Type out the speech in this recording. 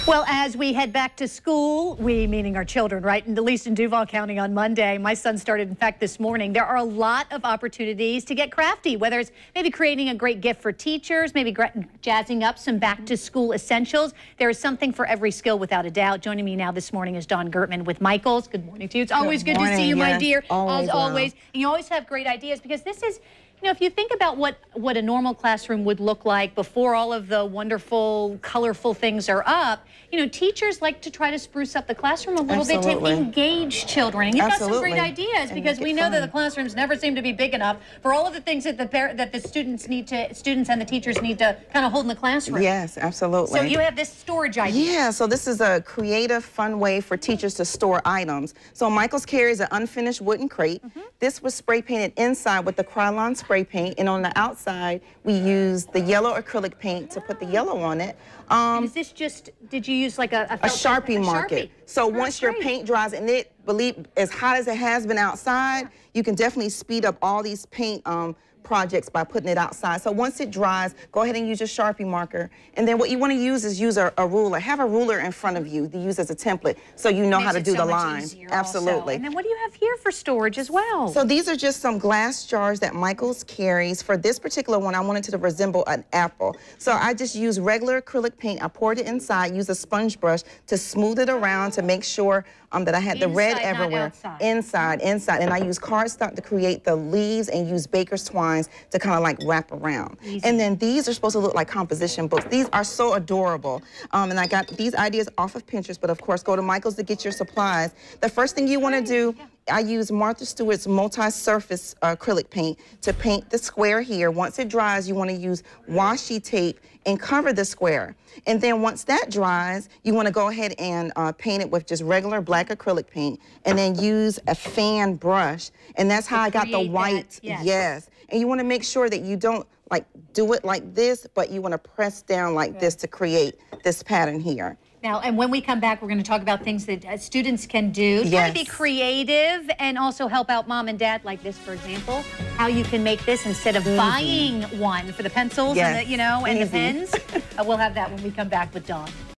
Well, as we head back to school, we meaning our children, right? And at least in Duval County on Monday, my son started, in fact, this morning. There are a lot of opportunities to get crafty, whether it's maybe creating a great gift for teachers, maybe jazzing up some back to school essentials. There is something for every skill, without a doubt. Joining me now this morning is Dawn Gertman with Michaels. Good morning to you. It's always good to see you, my dear, as always. And you always have great ideas, because this is, you know, if you think about what a normal classroom would look like before all of the wonderful, colorful things are up, you know, teachers like to try to spruce up the classroom a little bit to engage children. And you've got some great ideas, because we know that the classrooms never seem to be big enough for all of the things that the students and the teachers need to kind of hold in the classroom. Yes, absolutely. So you have this storage idea. Yeah, so this is a creative, fun way for teachers to store items. So Michaels carries an unfinished wooden crate. This was spray painted inside with the Krylon spray paint, and on the outside we used the yellow acrylic paint to put the yellow on it. And is this just, did you use like a Sharpie marker? So once your paint dries, and believe as hot as it has been outside, you can definitely speed up all these paint projects by putting it outside. So once it dries, go ahead and use your Sharpie marker. And then what you want to use is use a ruler. Have a ruler in front of you to use as a template, so you know how to do the line. Absolutely. And then what do you have here for storage as well? So these are just some glass jars that Michaels carries. For this particular one, I wanted it to resemble an apple. So I just use regular acrylic paint. I poured it inside, use a sponge brush to smooth it around to make sure that I had the red everywhere. Inside. And I use cardstock to create the leaves, and use baker's twines to kind of like wrap around. And then these are supposed to look like composition books. These are so adorable. And I got these ideas off of Pinterest, but of course go to Michaels to get your supplies. The first thing you want to do, I use Martha Stewart's multi-surface acrylic paint to paint the square here. Once it dries, you want to use washi tape and cover the square. And then once that dries, you want to go ahead and paint it with just regular black acrylic paint, and then use a fan brush. And that's how I got the white. Yes. And you want to make sure that you don't like do it like this, but you want to press down like this to create this pattern here. Now, and when we come back, we're going to talk about things that students can do. Try to be creative and also help out mom and dad, like this, for example. How you can make this instead of buying one for the pencils and the, and the pens. We'll have that when we come back with Dawn.